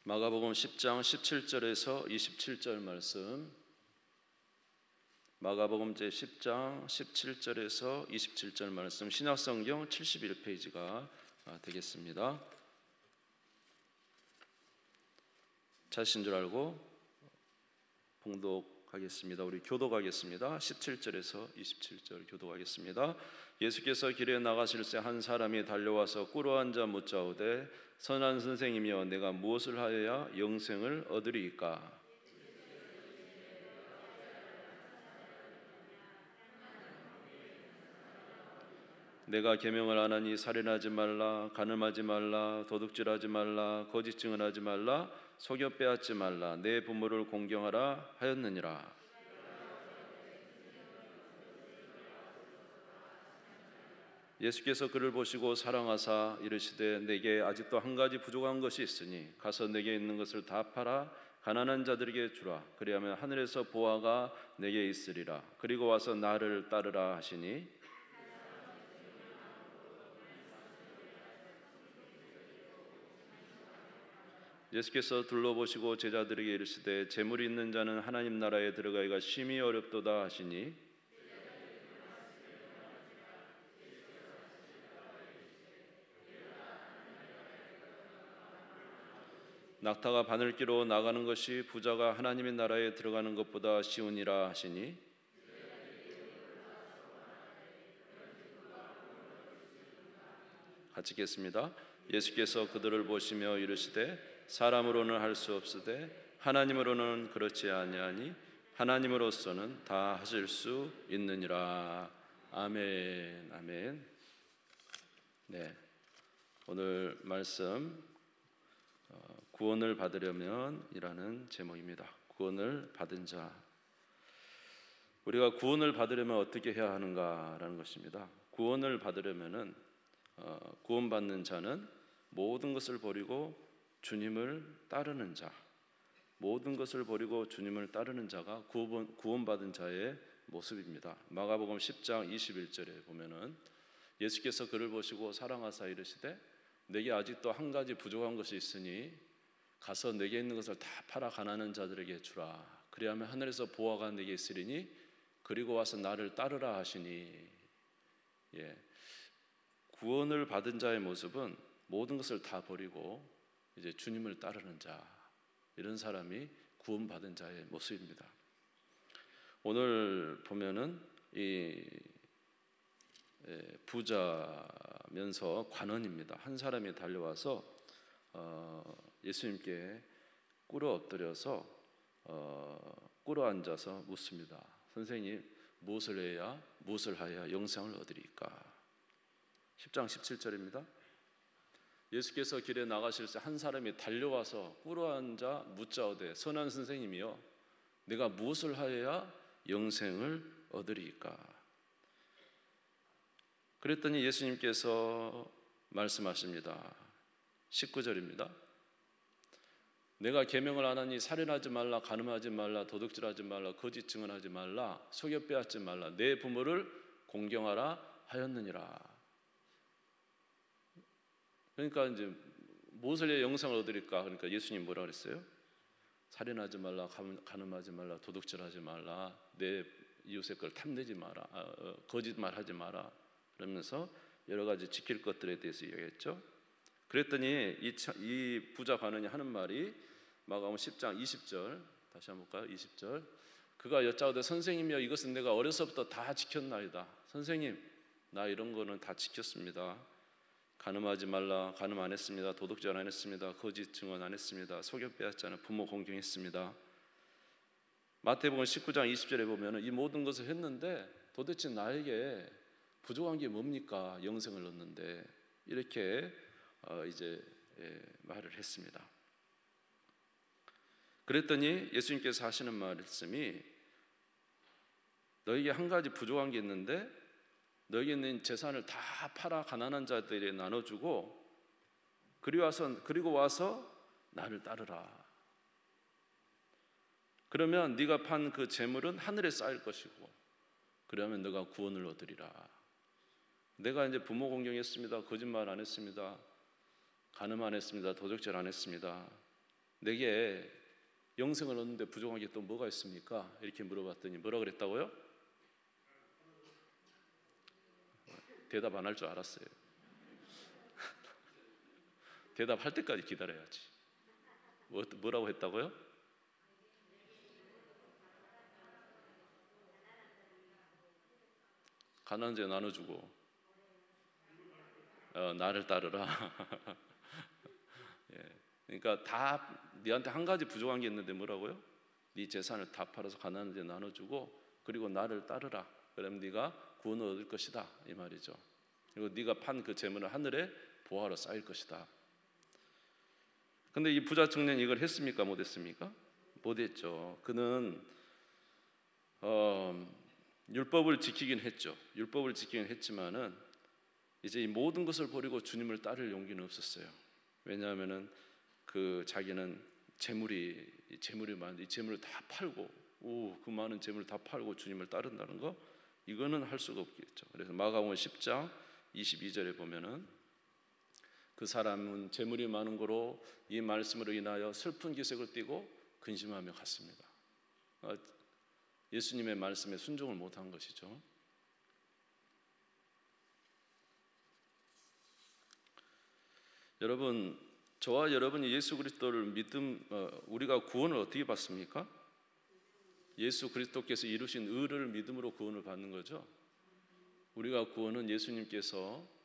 마가복음 10장 17절에서 27절 말씀, 마가복음 제 10장 17절에서 27절 말씀, 신약성경 71페이지가 되겠습니다. 자신 줄 알고 봉독하겠습니다. 우리 교독하겠습니다. 17절에서 27절 교독하겠습니다. 예수께서 길에 나가실 새 한 사람이 달려와서 꿇어앉아 묻자오되 선한 선생님이여 내가 무엇을 하여야 영생을 얻으리이까? 내가 계명을 안 하니 살인하지 말라, 간음하지 말라, 도둑질하지 말라, 거짓 증언하지 말라, 속여 빼앗지 말라, 내 부모를 공경하라 하였느니라. 예수께서 그를 보시고 사랑하사 이르시되 내게 아직도 한 가지 부족한 것이 있으니 가서 내게 있는 것을 다 팔아 가난한 자들에게 주라. 그리하면 하늘에서 보화가 내게 있으리라. 그리고 와서 나를 따르라 하시니 예수께서 둘러보시고 제자들에게 이르시되 재물이 있는 자는 하나님 나라에 들어가기가 심히 어렵도다 하시니 낙타가 바늘기로 나가는 것이 부자가 하나님의 나라에 들어가는 것보다 쉬우니라 하시니 같이 읽겠습니다. 예수께서 그들을 보시며 이르시되 사람으로는 할 수 없으되 하나님으로는 그렇지 아니하니 하나님으로서는 다 하실 수 있느니라. 아멘. 아멘. 네, 오늘 말씀 구원을 받으려면 이라는 제목입니다. 구원을 받은 자. 우리가 구원을 받으려면 어떻게 해야 하는가라는 것입니다. 구원을 받으려면은 구원받는 자는 모든 것을 버리고 주님을 따르는 자, 모든 것을 버리고 주님을 따르는 자가 구원받은 자의 모습입니다. 마가복음 10장 21절에 보면은 예수께서 그를 보시고 사랑하사 이르시되 내게 아직도 한 가지 부족한 것이 있으니 가서 내게 있는 것을 다 팔아 가난한 자들에게 주라. 그리하면 하늘에서 보화가 내게 있으리니 그리고 와서 나를 따르라 하시니. 구원을 받은 자의 모습은 모든 것을 다 버리고 이제 주님을 따르는 자, 이런 사람이 구원받은 자의 모습입니다. 오늘 보면은 이 부자면서 관원입니다. 한 사람이 달려와서 예수님께 꿇어 엎드려서 꿇어 앉아서 묻습니다. 선생님, 무엇을 하여야 영생을 얻으리까? 10장 17절입니다. 예수께서 길에 나가실 때 한 사람이 달려와서 꿇어 앉아 묻자오되 선한 선생님이여 내가 무엇을 하여야 영생을 얻으리까? 그랬더니 예수님께서 말씀하십니다. 19절입니다. 내가 계명을 안 하니 살인하지 말라, 간음하지 말라, 도둑질하지 말라, 거짓 증언하지 말라, 속여 빼앗지 말라, 내 부모를 공경하라 하였느니라. 그러니까 이제 무엇을 해야 영생을 얻으리까? 그러니까 예수님 뭐라 그랬어요? 살인하지 말라, 간음하지 말라, 도둑질하지 말라, 내 이웃의 걸 탐내지 마라, 거짓말하지 마라, 그러면서 여러 가지 지킬 것들에 대해서 이야기했죠. 그랬더니 이 부자 관원이 하는 말이 마가복음 10장 20절, 다시 한번 볼까요? 20절. 그가 여짜오되 선생님이여 이것은 내가 어려서부터 다 지켰나이다. 선생님, 나 이런 거는 다 지켰습니다. 간음하지 말라, 간음 안 했습니다. 도둑질 안 했습니다. 거짓 증언 안 했습니다. 속여 빼앗지 않아 부모 공경했습니다. 마태복음 19장 20절에 보면 이 모든 것을 했는데 도대체 나에게 부족한 게 뭡니까? 영생을 얻는데, 이렇게 이제 말을 했습니다. 그랬더니 예수님께서 하시는 말씀이 너에게 한 가지 부족한 게 있는데 너에게 있는 재산을 다 팔아 가난한 자들에게 나눠주고 그리고 와서 나를 따르라. 그러면 네가 판 그 재물은 하늘에 쌓일 것이고 그러면 너가 구원을 얻으리라. 내가 이제 부모 공경했습니다. 거짓말 안 했습니다. 간음 안 했습니다. 도둑질 안 했습니다. 내게 영생을 얻는데 부족한 게 또 뭐가 있습니까? 이렇게 물어봤더니 뭐라 그랬다고요? 대답 안 할 줄 알았어요. 대답할 때까지 기다려야지. 뭐라고 했다고요? 가난한 자 나눠주고 나를 따르라. 예. 그러니까 다 네한테 한 가지 부족한 게 있는데 뭐라고요? 네 재산을 다 팔아서 가난한 자 나눠주고 그리고 나를 따르라. 그럼 네가 구원을 얻을 것이다 이 말이죠. 그리고 네가 판 그 재물은 하늘에 보화로 쌓일 것이다. 근데 이 부자 청년이 이걸 했습니까? 못했습니까? 못했죠. 그는 율법을 지키긴 했죠. 율법을 지키긴 했지만은 이제 이 모든 것을 버리고 주님을 따를 용기는 없었어요. 왜냐하면은 그 자기는 재물이 많은데 이 재물을 다 팔고 그 많은 재물을 다 팔고 주님을 따른다는 거 이거는 할 수가 없겠죠. 그래서 마가복음 10장 22절에 보면은 그 사람은 재물이 많은 거로 이 말씀으로 인하여 슬픈 기색을 띠고 근심하며 갔습니다. 예수님의 말씀에 순종을 못한 것이죠. 여러분, 저와 여러분이 예수 그리스도를 우리가 구원을 어떻게 받습니까? 예수 그리스도께서 이루신 의를 믿음으로 구원을 받는 거죠. 우리가 구원은 예수님께서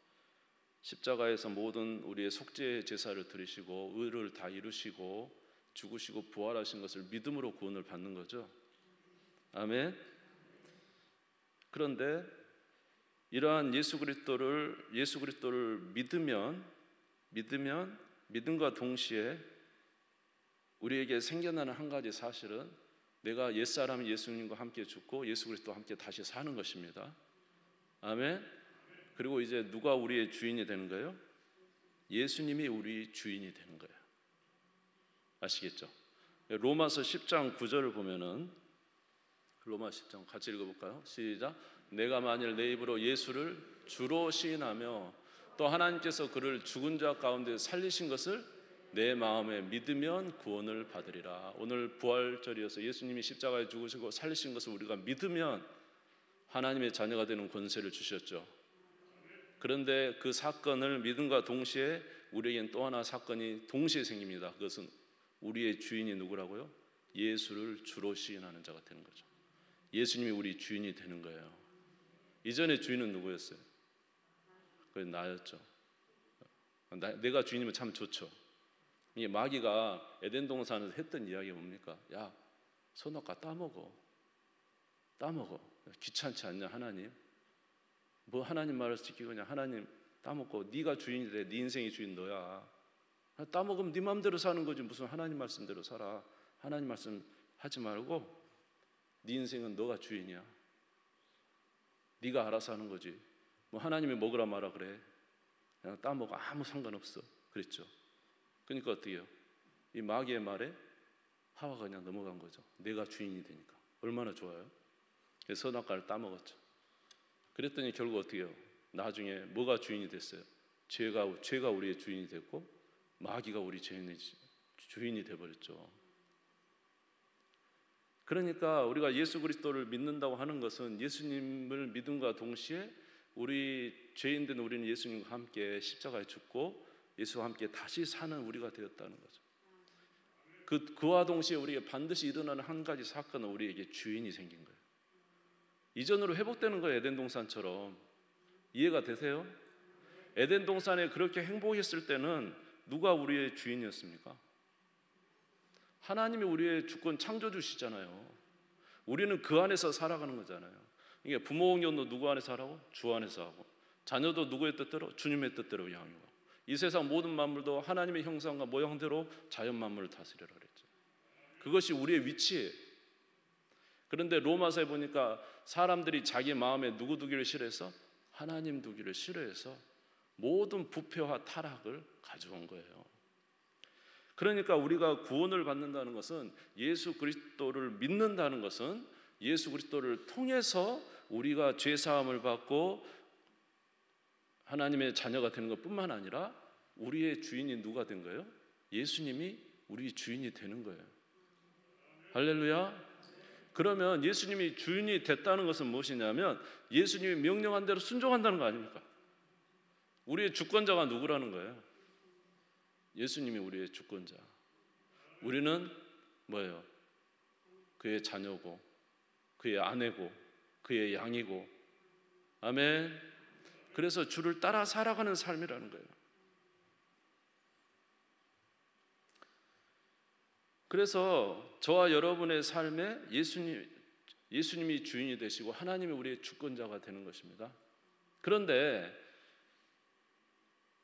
십자가에서 모든 우리의 속죄 제사를 드리시고 의를 다 이루시고 죽으시고 부활하신 것을 믿음으로 구원을 받는 거죠. 아멘. 그런데 이러한 예수 그리스도를 믿음과 동시에 우리에게 생겨나는 한 가지 사실은 내가 옛사람 예수님과 함께 죽고 예수 그리스도와 함께 다시 사는 것입니다. 아멘. 그리고 이제 누가 우리의 주인이 되는 거예요? 예수님이 우리 주인이 되는 거예요. 아시겠죠? 로마서 10장 9절을 보면은 로마 10장 같이 읽어볼까요? 시작. 내가 만일 내 입으로 예수를 주로 시인하며 또 하나님께서 그를 죽은 자 가운데 살리신 것을 내 마음에 믿으면 구원을 받으리라. 오늘 부활절이어서 예수님이 십자가에 죽으시고 살리신 것을 우리가 믿으면 하나님의 자녀가 되는 권세를 주셨죠. 그런데 그 사건을 믿음과 동시에 우리에겐 또 하나 사건이 동시에 생깁니다. 그것은 우리의 주인이 누구라고요? 예수를 주로 시인하는 자가 되는 거죠. 예수님이 우리 주인이 되는 거예요. 이전에 주인은 누구였어요? 그게 나였죠. 내가 주인이면 참 좋죠. 이 마귀가 에덴 동산에서 했던 이야기가 뭡니까? 야, 선악과 따먹어. 귀찮지 않냐 하나님? 뭐 하나님 말을 지키고 그냥 하나님 따먹고 네가 주인이 돼. 네 인생의 주인 너야. 따먹으면 네 마음대로 사는 거지 무슨 하나님 말씀대로 살아. 하나님 말씀 하지 말고 네 인생은 너가 주인이야. 네가 알아서 하는 거지. 뭐 하나님이 먹으라 마라 그래. 그냥 따먹어 아무 상관없어. 그랬죠. 그러니까 어떻게 해요? 이 마귀의 말에 하와가 그냥 넘어간 거죠. 내가 주인이 되니까. 얼마나 좋아요? 그래서 선악과를 따먹었죠. 그랬더니 결국 어떻게 해요? 나중에 뭐가 주인이 됐어요? 죄가 우리의 주인이 됐고 마귀가 우리 주인이 돼버렸죠. 그러니까 우리가 예수 그리스도를 믿는다고 하는 것은 예수님을 믿음과 동시에 우리 죄인 된 우리는 예수님과 함께 십자가에 죽고 예수와 함께 다시 사는 우리가 되었다는 거죠. 그와 동시에 우리에게 반드시 일어나는 한 가지 사건은 우리에게 주인이 생긴 거예요. 이전으로 회복되는 거예요. 에덴 동산처럼. 이해가 되세요? 에덴 동산에 그렇게 행복했을 때는 누가 우리의 주인이었습니까? 하나님이 우리의 주권 창조주시잖아요. 우리는 그 안에서 살아가는 거잖아요. 이게 부모 공경도 누구 안에서 하라고? 주 안에서 하고, 자녀도 누구의 뜻대로? 주님의 뜻대로 양육하고, 이 세상 모든 만물도 하나님의 형상과 모양대로 자연 만물을 다스리라 그랬죠. 그것이 우리의 위치예요. 그런데 로마서에 보니까 사람들이 자기 마음에 누구 두기를 싫어해서? 하나님 두기를 싫어해서 모든 부패와 타락을 가져온 거예요. 그러니까 우리가 구원을 받는다는 것은, 예수 그리스도를 믿는다는 것은 예수 그리스도를 통해서 우리가 죄 사함을 받고 하나님의 자녀가 되는 것뿐만 아니라 우리의 주인이 누가 된 거예요? 예수님이 우리 주인이 되는 거예요. 할렐루야. 그러면 예수님이 주인이 됐다는 것은 무엇이냐면 예수님이 명령한 대로 순종한다는 거 아닙니까? 우리의 주권자가 누구라는 거예요? 예수님이 우리의 주권자. 우리는 뭐예요? 그의 자녀고 그의 아내고 그의 양이고. 아멘. 그래서 주를 따라 살아가는 삶이라는 거예요. 그래서 저와 여러분의 삶에 예수님이 주인이 되시고 하나님이 우리의 주권자가 되는 것입니다. 그런데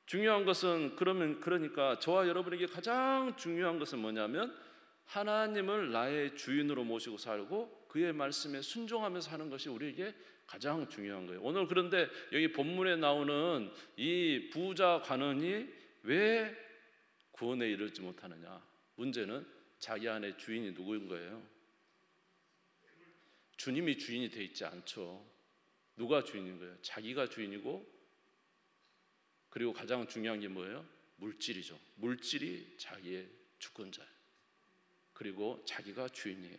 중요한 것은 그러니까 저와 여러분에게 가장 중요한 것은 뭐냐면 하나님을 나의 주인으로 모시고 살고 그의 말씀에 순종하면서 사는 것이 우리에게 가장 중요한 거예요. 오늘 그런데 여기 본문에 나오는 이 부자 관원이 왜 구원에 이르지 못하느냐? 문제는 자기 안에 주인이 누구인 거예요? 주님이 주인이 돼 있지 않죠. 누가 주인인 거예요? 자기가 주인이고, 그리고 가장 중요한 게 뭐예요? 물질이죠. 물질이 자기의 주권자예요. 그리고 자기가 주인이에요.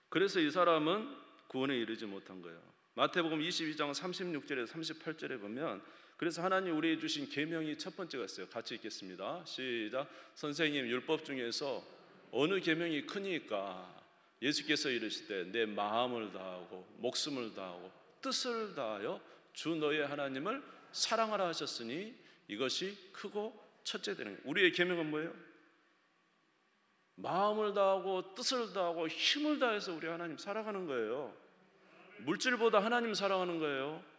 그래서 이 사람은 구원에 이르지 못한 거예요. 마태복음 22장 36절에서 38절에 보면 그래서 하나님 우리에게 주신 계명이 첫 번째가 있어요. 같이 읽겠습니다. 시작. 선생님, 율법 중에서 어느 계명이 크니까? 예수께서 이르시되 내 마음을 다하고 목숨을 다하고 뜻을 다하여 주 너의 하나님을 사랑하라 하셨으니 이것이 크고 첫째 되는 거예요. 우리의 계명은 뭐예요? 마음을 다하고 뜻을 다하고 힘을 다해서 우리 하나님 사랑하는 거예요. 물질보다 하나님 사랑하는 거예요.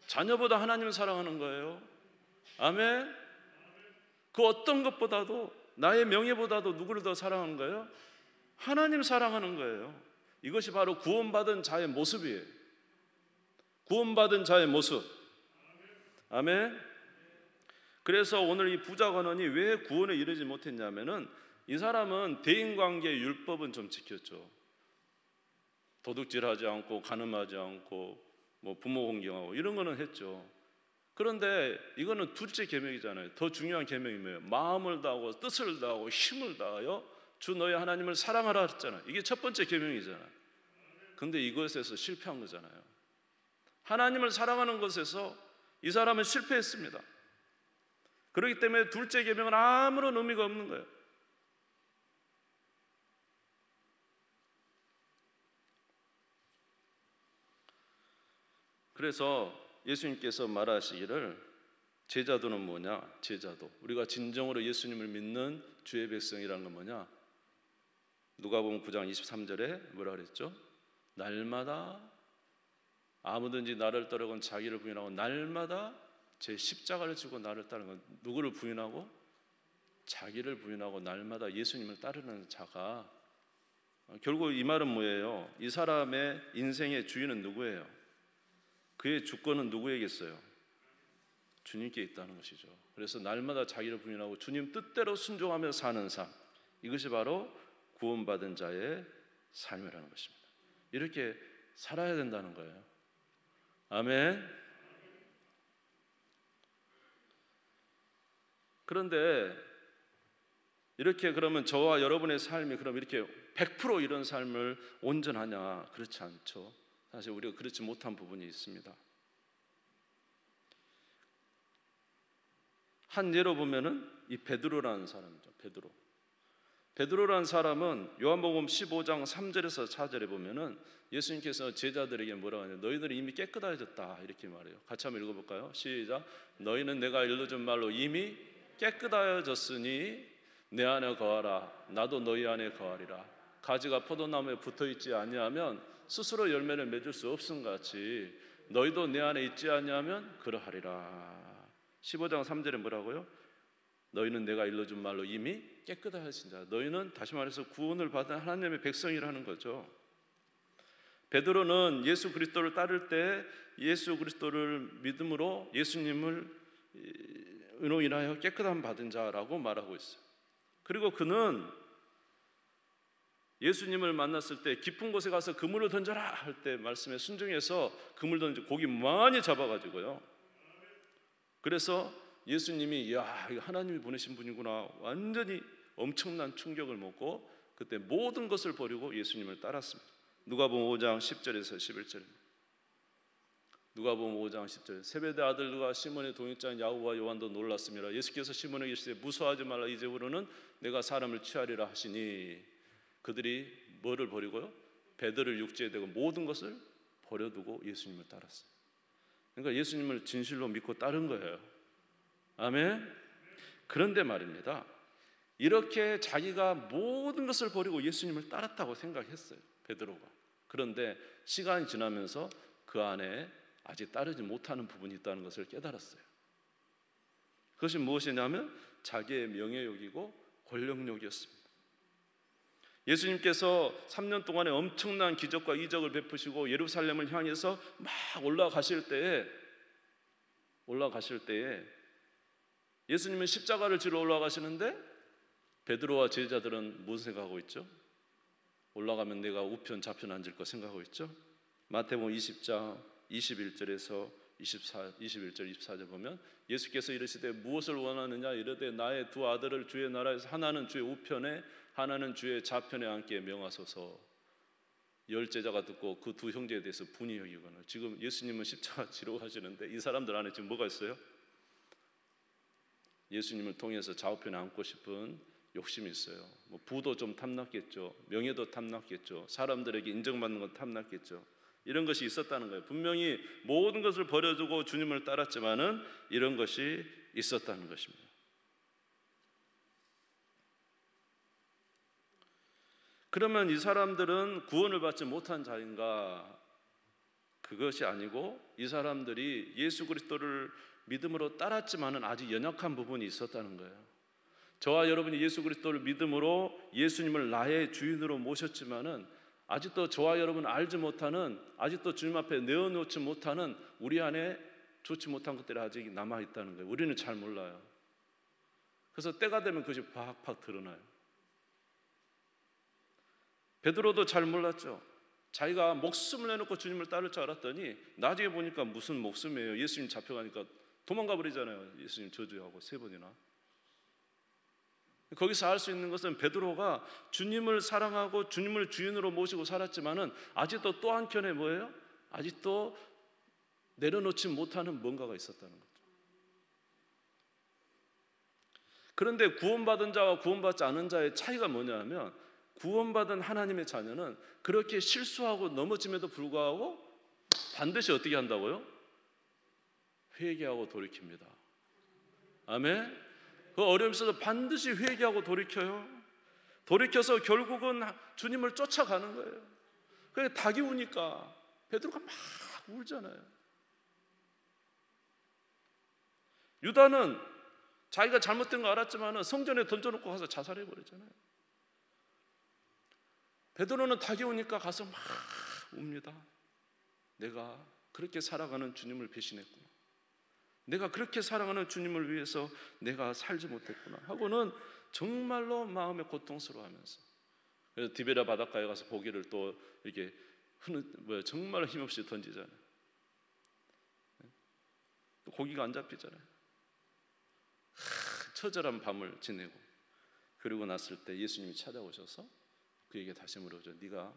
자녀보다 하나님 사랑하는 거예요. 아멘. 그 어떤 것보다도, 나의 명예보다도 누구를 더 사랑하는 거예요? 하나님 사랑하는 거예요. 이것이 바로 구원받은 자의 모습이에요. 구원받은 자의 모습. 아멘. 그래서 오늘 이 부자 관원이 왜 구원에 이르지 못했냐면은 이 사람은 대인관계 율법은 좀 지켰죠. 도둑질하지 않고 간음하지 않고 뭐 부모 공경하고 이런 거는 했죠. 그런데 이거는 둘째 계명이잖아요. 더 중요한 계명이 뭐예요? 마음을 다하고 뜻을 다하고 힘을 다하여 주 너의 하나님을 사랑하라 했잖아요. 이게 첫 번째 계명이잖아요. 근데 이것에서 실패한 거잖아요. 하나님을 사랑하는 것에서 이 사람은 실패했습니다. 그렇기 때문에 둘째 계명은 아무런 의미가 없는 거예요. 그래서 예수님께서 말하시기를 제자도는 뭐냐? 제자도, 우리가 진정으로 예수님을 믿는 주의 백성이라는 건 뭐냐? 누가복음 9장 23절에 뭐라 그랬죠? 날마다 아무든지 나를 따르건 자기를 부인하고 날마다 제 십자가를 지고 나를 따르는 건 누구를 부인하고? 자기를 부인하고 날마다 예수님을 따르는 자가, 결국 이 말은 뭐예요? 이 사람의 인생의 주인은 누구예요? 그의 주권은 누구에겠어요? 주님께 있다는 것이죠. 그래서 날마다 자기를 부인하고 주님 뜻대로 순종하며 사는 삶, 이것이 바로 구원받은 자의 삶이라는 것입니다. 이렇게 살아야 된다는 거예요. 아멘. 그런데 이렇게 그러면 저와 여러분의 삶이 그럼 이렇게 100% 이런 삶을 온전하냐? 그렇지 않죠. 사실 우리가 그렇지 못한 부분이 있습니다. 한 예로 보면은 이 베드로라는 사람이죠. 베드로라는 사람은 요한복음 15장 3절에서 4절에 보면은 예수님께서 제자들에게 뭐라고 하냐면 너희들은 이미 깨끗해졌다 이렇게 말해요. 같이 한번 읽어볼까요? 시작. 너희는 내가 일러준 말로 이미 깨끗하여졌으니 내 안에 거하라. 나도 너희 안에 거하리라. 가지가 포도나무에 붙어있지 아니하면 스스로 열매를 맺을 수 없음 같이 너희도 내 안에 있지 아니하면 그러하리라. 15장 3절에 뭐라고요? 너희는 내가 일러준 말로 이미 깨끗하신 자. 너희는 다시 말해서 구원을 받은 하나님의 백성이라는 거죠. 베드로는 예수 그리스도를 따를 때 예수 그리스도를 믿음으로 예수님을 은로 인하여 깨끗함 받은 자라고 말하고 있어요. 그리고 그는 예수님을 만났을 때 깊은 곳에 가서 그물을 던져라 할 때 말씀에 순종해서 그물 던져 고기 많이 잡아가지고요. 그래서 예수님이 야, 이거 하나님이 보내신 분이구나 완전히 엄청난 충격을 먹고 그때 모든 것을 버리고 예수님을 따랐습니다. 누가복음 5장 10절에서 11절입니다. 누가복음 5장 10절 세베대 아들과 시몬의 동역자인 야고보와 요한도 놀랐습니다. 예수께서 시몬에게 이르시되 무서워하지 말라 이제부로는 내가 사람을 취하리라 하시니 그들이 뭐를 버리고요? 베드로를 육지에 대고 모든 것을 버려두고 예수님을 따랐어요. 그러니까 예수님을 진실로 믿고 따른 거예요. 아멘. 그런데 말입니다, 이렇게 자기가 모든 것을 버리고 예수님을 따랐다고 생각했어요, 베드로가. 그런데 시간이 지나면서 그 안에 아직 따르지 못하는 부분이 있다는 것을 깨달았어요. 그것이 무엇이냐면 자기의 명예욕이고 권력욕이었습니다. 예수님께서 3년 동안에 엄청난 기적과 이적을 베푸시고 예루살렘을 향해서 막 올라가실 때에 예수님은 십자가를 지러 올라가시는데 베드로와 제자들은 무슨 생각하고 있죠? 올라가면 내가 우편 좌편 앉을 거 생각하고 있죠? 마태복음 20장 21절에서 21절 24절 보면 예수께서 이르시되 무엇을 원하느냐 이르되 나의 두 아들을 주의 나라에서 하나는 주의 우편에 하나는 주의 좌편에 앉게 명하소서. 열 제자가 듣고 그 두 형제에 대해서 분이 여기거나, 지금 예수님은 십자가 지러 가시는데 이 사람들 안에 지금 뭐가 있어요? 예수님을 통해서 좌우편에 앉고 싶은 욕심이 있어요. 뭐 부도 좀 탐났겠죠. 명예도 탐났겠죠. 사람들에게 인정받는 건 탐났겠죠. 이런 것이 있었다는 거예요. 분명히 모든 것을 버려두고 주님을 따랐지만은 이런 것이 있었다는 것입니다. 그러면 이 사람들은 구원을 받지 못한 자인가? 그것이 아니고 이 사람들이 예수 그리스도를 믿음으로 따랐지만은 아직 연약한 부분이 있었다는 거예요. 저와 여러분이 예수 그리스도를 믿음으로 예수님을 나의 주인으로 모셨지만은 아직도 저와 여러분 알지 못하는, 아직도 주님 앞에 내어놓지 못하는 우리 안에 좋지 못한 것들이 아직 남아있다는 거예요. 우리는 잘 몰라요. 그래서 때가 되면 그것이 팍팍 드러나요. 베드로도 잘 몰랐죠. 자기가 목숨을 내놓고 주님을 따를 줄 알았더니 나중에 보니까 무슨 목숨이에요. 예수님 잡혀가니까 도망가 버리잖아요. 예수님 저주하고 3번이나. 거기서 알 수 있는 것은 베드로가 주님을 사랑하고 주님을 주인으로 모시고 살았지만은 아직도 또 한켠에 뭐예요? 아직도 내려놓지 못하는 뭔가가 있었다는 거죠. 그런데 구원받은 자와 구원받지 않은 자의 차이가 뭐냐면, 구원받은 하나님의 자녀는 그렇게 실수하고 넘어짐에도 불구하고 반드시 어떻게 한다고요? 회개하고 돌이킵니다. 아멘. 그 어려움 속에서 반드시 회개하고 돌이켜요. 돌이켜서 결국은 주님을 쫓아가는 거예요. 그래서 닭이 우니까 베드로가 막 울잖아요. 유다는 자기가 잘못된 거 알았지만 성전에 던져놓고 가서 자살해버렸잖아요. 베드로는 닭이 오니까 가서 막 웁니다. 내가 그렇게 살아가는 주님을 배신했구나. 내가 그렇게 사랑하는 주님을 위해서 내가 살지 못했구나 하고는 정말로 마음에 고통스러워하면서, 그래서 디베라 바닷가에 가서 고기를 또 이렇게 정말 힘없이 던지잖아요. 또 고기가 안 잡히잖아요. 처절한 밤을 지내고, 그리고 났을 때 예수님이 찾아오셔서 그에게 다시 물어보죠. 네가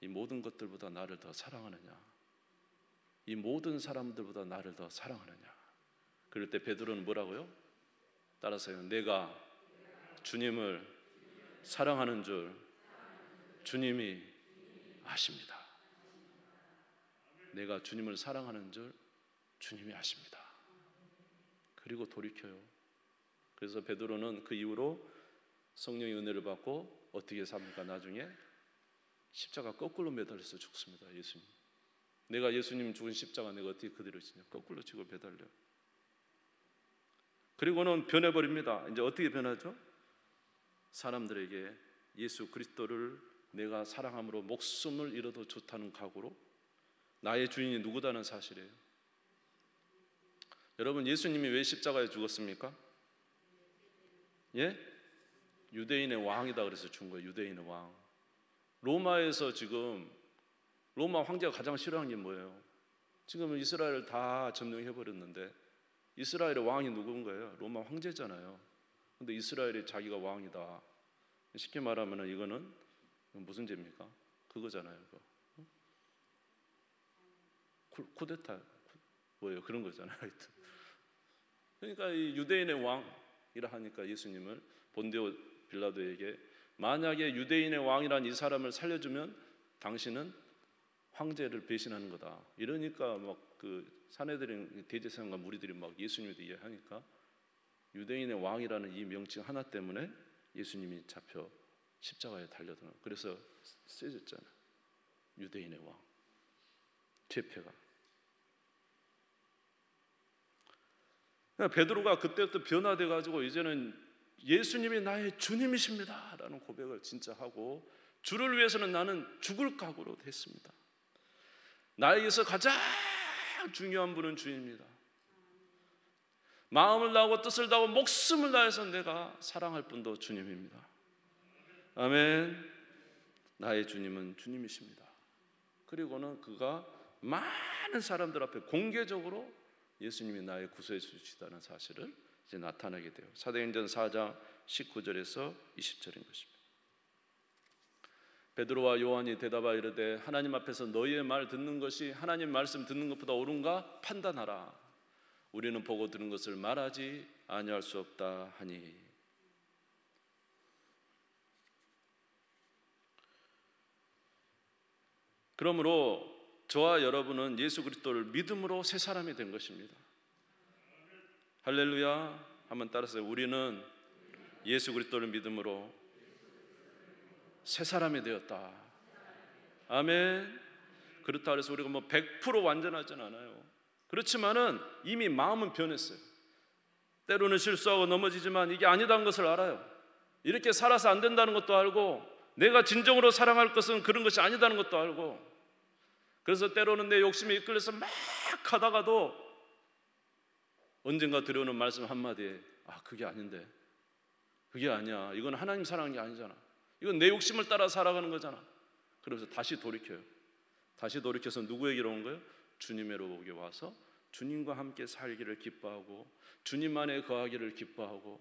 이 모든 것들보다 나를 더 사랑하느냐? 이 모든 사람들보다 나를 더 사랑하느냐? 그럴 때 베드로는 뭐라고요? 따라서요. 내가 주님을 사랑하는 줄 주님이 아십니다. 내가 주님을 사랑하는 줄 주님이 아십니다. 그리고 돌이켜요. 그래서 베드로는 그 이후로 성령의 은혜를 받고 어떻게 삽니까? 나중에 십자가 거꾸로 매달려서 죽습니다. 예수님. 내가 예수님 죽은 십자가 내가 어떻게 그대로 지냐? 거꾸로 지고 매달려. 그리고는 변해버립니다. 이제 어떻게 변하죠? 사람들에게 예수 그리스도를 내가 사랑함으로 목숨을 잃어도 좋다는 각오로 나의 주인이 누구다는 사실이에요. 여러분, 예수님이 왜 십자가에 죽었습니까? 예? 유대인의 왕이다 그래서 죽은 거예요. 유대인의 왕. 로마에서 지금 로마 황제가 가장 싫어하는 게 뭐예요? 지금 이스라엘을 다 점령해버렸는데 이스라엘의 왕이 누군 거예요? 로마 황제잖아요. 근데 이스라엘이 자기가 왕이다. 쉽게 말하면 이거는 무슨 죄입니까? 그거잖아요. 그거. 쿠데타 뭐예요? 그런 거잖아요. 하여튼. 그러니까 이 유대인의 왕이라 하니까 예수님을 본디오 빌라도에게 만약에 유대인의 왕이란 이 사람을 살려주면 당신은 황제를 배신하는 거다. 이러니까 막 그 사내들인 대제사장과 무리들이 막 예수님에 대해 이해하니까 유대인의 왕이라는 이 명칭 하나 때문에 예수님이 잡혀 십자가에 달려드는. 그래서 쓰여졌잖아요. 유대인의 왕. 죄패가. 베드로가 그때부터 변화돼 가지고 이제는 예수님이 나의 주님이십니다라는 고백을 진짜 하고 주를 위해서는 나는 죽을 각오로 했습니다. 나에게서 가장 중요한 분은 주입니다. 마음을 다하고 뜻을 다하고 목숨을 다해서 내가 사랑할 분도 주님입니다. 아멘. 나의 주님은 주님이십니다. 그리고는 그가 많은 사람들 앞에 공개적으로 예수님이 나의 구세해 주시다는 사실을 이제 나타나게 돼요. 사도행전 4장 19절에서 20절인 것입니다. 베드로와 요한이 대답하여 이르되 하나님 앞에서 너희의 말 듣는 것이 하나님 말씀 듣는 것보다 옳은가 판단하라. 우리는 보고 들은 것을 말하지 아니할 수 없다 하니. 그러므로 저와 여러분은 예수 그리스도를 믿음으로 새 사람이 된 것입니다. 할렐루야. 한번 따라서 우리는 예수 그리스도를 믿음으로 새 사람이 되었다. 아멘. 그렇다 그래서 우리가 뭐 100% 완전하진 않아요. 그렇지만은 이미 마음은 변했어요. 때로는 실수하고 넘어지지만 이게 아니다는 것을 알아요. 이렇게 살아서 안 된다는 것도 알고 내가 진정으로 사랑할 것은 그런 것이 아니다는 것도 알고 그래서 때로는 내 욕심에 이끌려서 막 하다가도 언젠가 들어오는 말씀 한마디에 그게 아닌데 그게 아니야. 이건 하나님 사랑하는 게 아니잖아. 이건 내 욕심을 따라 살아가는 거잖아. 그래서 다시 돌이켜요. 다시 돌이켜서 누구에게로 온 거예요? 주님에로 오게 와서 주님과 함께 살기를 기뻐하고 주님 안에 거하기를 기뻐하고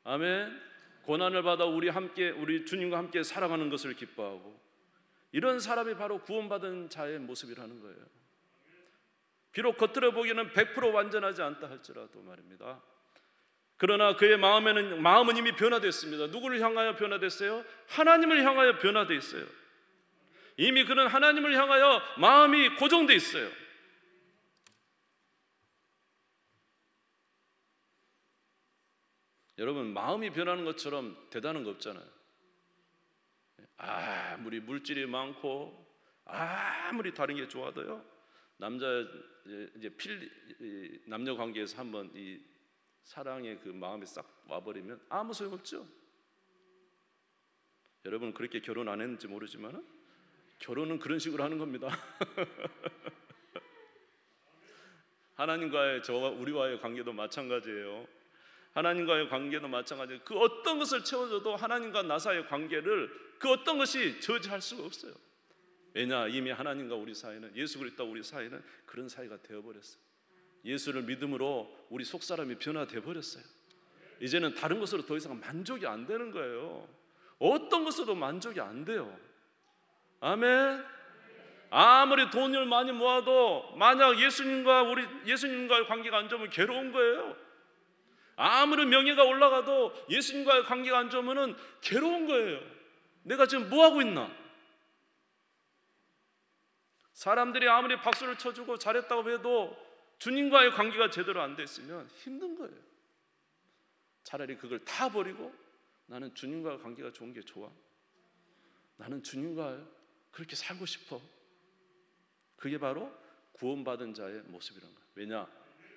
아멘. 고난을 받아 우리 주님과 함께 살아가는 것을 기뻐하고 이런 사람이 바로 구원받은 자의 모습이라는 거예요. 비록 겉으로 보기에는 100% 완전하지 않다 할지라도 말입니다. 그러나 그의 마음은 이미 변화됐습니다. 누구를 향하여 변화됐어요? 하나님을 향하여 변화되어 있어요. 이미 그는 하나님을 향하여 마음이 고정되어 있어요. 여러분 마음이 변하는 것처럼 대단한 거 없잖아요. 아무리 물질이 많고 아무리 다른 게 좋아도요. 남녀 관계에서 한번 이 사랑의 그 마음이 싹 와버리면 아무 소용없죠. 여러분 그렇게 결혼 안 했는지 모르지만 결혼은 그런 식으로 하는 겁니다. 하나님과의 우리와의 관계도 마찬가지예요. 하나님과의 관계도 마찬가지예요. 그 어떤 것을 채워줘도 하나님과 나 사이의 관계를 그 어떤 것이 저지할 수가 없어요. 왜냐? 이미 하나님과 우리 사이는 예수 그리스도와 우리 사이는 그런 사이가 되어버렸어요. 예수를 믿음으로 우리 속사람이 변화되어 버렸어요. 이제는 다른 것으로 더 이상 만족이 안 되는 거예요. 어떤 것으로도 만족이 안 돼요. 아멘. 아무리 돈을 많이 모아도 만약 예수님과의 관계가 안 좋으면 괴로운 거예요. 아무리 명예가 올라가도 예수님과의 관계가 안 좋으면 괴로운 거예요. 내가 지금 뭐 하고 있나? 사람들이 아무리 박수를 쳐주고 잘했다고 해도 주님과의 관계가 제대로 안 됐으면 힘든 거예요. 차라리 그걸 다 버리고 나는 주님과의 관계가 좋은 게 좋아. 나는 주님과 그렇게 살고 싶어. 그게 바로 구원받은 자의 모습이란 거예요. 왜냐?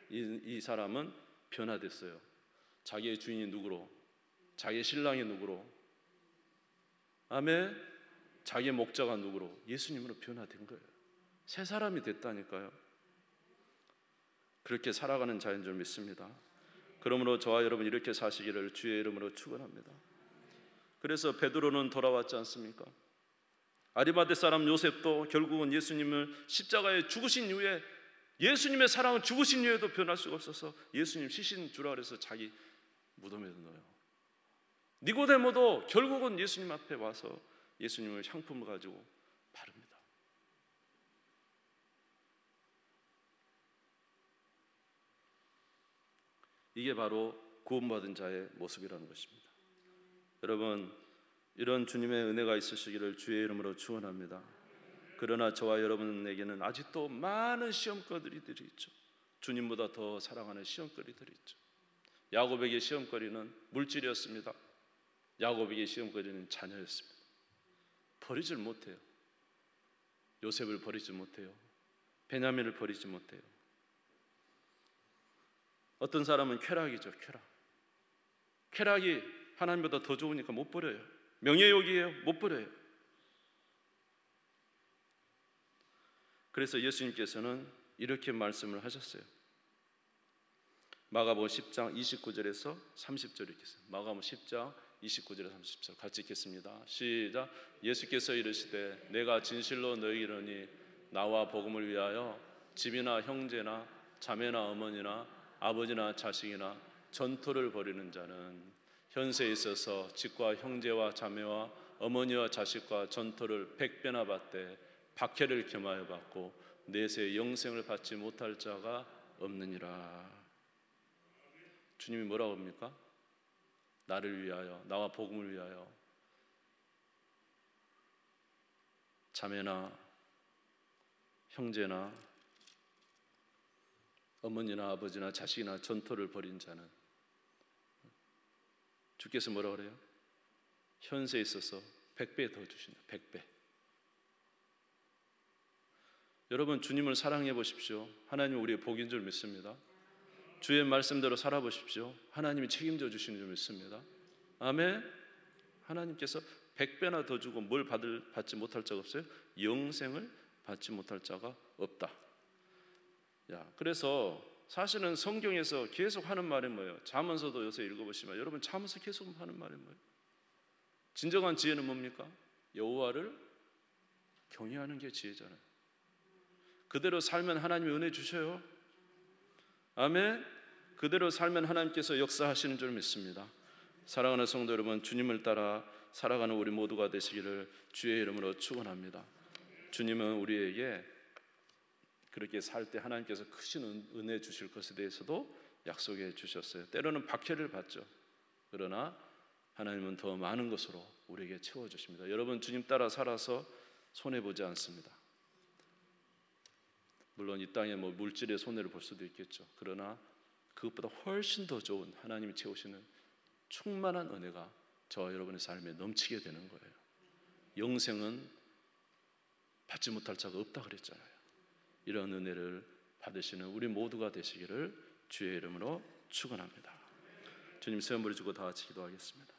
이 사람은 변화됐어요. 자기의 주인이 누구로? 자기의 신랑이 누구로? 아멘. 자기의 목자가 누구로? 예수님으로 변화된 거예요. 새 사람이 됐다니까요. 그렇게 살아가는 자인 줄 믿습니다. 그러므로 저와 여러분 이렇게 사시기를 주의 이름으로 축원합니다. 그래서 베드로는 돌아왔지 않습니까? 아리마대 사람 요셉도 결국은 예수님을 십자가에 죽으신 이후에 예수님의 사랑은 죽으신 이후에도 변할 수가 없어서 예수님 시신 주라 그래서 자기 무덤에 넣어요. 니고데모도 결국은 예수님 앞에 와서 예수님을 향품을 가지고 바릅니다. 이게 바로 구원받은 자의 모습이라는 것입니다. 여러분, 이런 주님의 은혜가 있으시기를 주의 이름으로 축원합니다. 그러나 저와 여러분에게는 아직도 많은 시험거리들이 있죠. 주님보다 더 사랑하는 시험거리들이 있죠. 야곱에게 시험거리는 물질이었습니다. 야곱에게 시험거리는 자녀였습니다. 버리질 못해요. 요셉을 버리지 못해요. 베냐민을 버리지 못해요. 어떤 사람은 쾌락이죠. 쾌락이 하나님보다 더 좋으니까 못 버려요. 명예욕이에요. 못 버려요. 그래서 예수님께서는 이렇게 말씀을 하셨어요. 마가복음 10장 29절에서 30절 이렇게 있어요. 마가복음 10장 29절에서 30절 같이 읽겠습니다. 시작. 예수께서 이르시되 내가 진실로 너희에게 이르노니 나와 복음을 위하여 집이나 형제나 자매나 어머니나 아버지나 자식이나 전토를 벌이는 자는 현세에 있어서 집과 형제와 자매와 어머니와 자식과 전토를 100배나 받되 박해를 겸하여 받고 내세 영생을 받지 못할 자가 없느니라. 주님이 뭐라고 합니까? 나를 위하여, 나와 복음을 위하여 자매나 형제나 어머니나 아버지나 자식이나 전토를 벌인 자는, 주께서 뭐라고 그래요? 현세에 있어서 100배 더 주신다. 100배. 여러분, 주님을 사랑해 보십시오. 하나님은 우리의 복인 줄 믿습니다. 주의 말씀대로 살아보십시오. 하나님이 책임져 주시는 줄 믿습니다. 아멘. 하나님께서 100배나 더 주고 뭘 받지 못할 자가 없어요? 영생을 받지 못할 자가 없다. 그래서 사실은 성경에서 계속 하는 말이 뭐예요? 잠언서도 요새 읽어보시면 여러분, 잠언서 계속 하는 말이 뭐예요? 진정한 지혜는 뭡니까? 여호와를 경외하는 게 지혜잖아요. 그대로 살면 하나님이 은혜 주셔요. 아멘. 그대로 살면 하나님께서 역사하시는 줄 믿습니다. 사랑하는 성도 여러분, 주님을 따라 살아가는 우리 모두가 되시기를 주의 이름으로 축원합니다. 주님은 우리에게 그렇게 살 때 하나님께서 크신 은혜 주실 것에 대해서도 약속해 주셨어요. 때로는 박해를 받죠. 그러나 하나님은 더 많은 것으로 우리에게 채워주십니다. 여러분, 주님 따라 살아서 손해보지 않습니다. 물론 이 땅에 물질의 손해를 볼 수도 있겠죠. 그러나 그것보다 훨씬 더 좋은 하나님이 채우시는 충만한 은혜가 저와 여러분의 삶에 넘치게 되는 거예요. 영생은 받지 못할 자가 없다 그랬잖아요. 이런 은혜를 받으시는 우리 모두가 되시기를 주의 이름으로 축원합니다. 주님, 세운 부리 주고 다 같이 기도하겠습니다.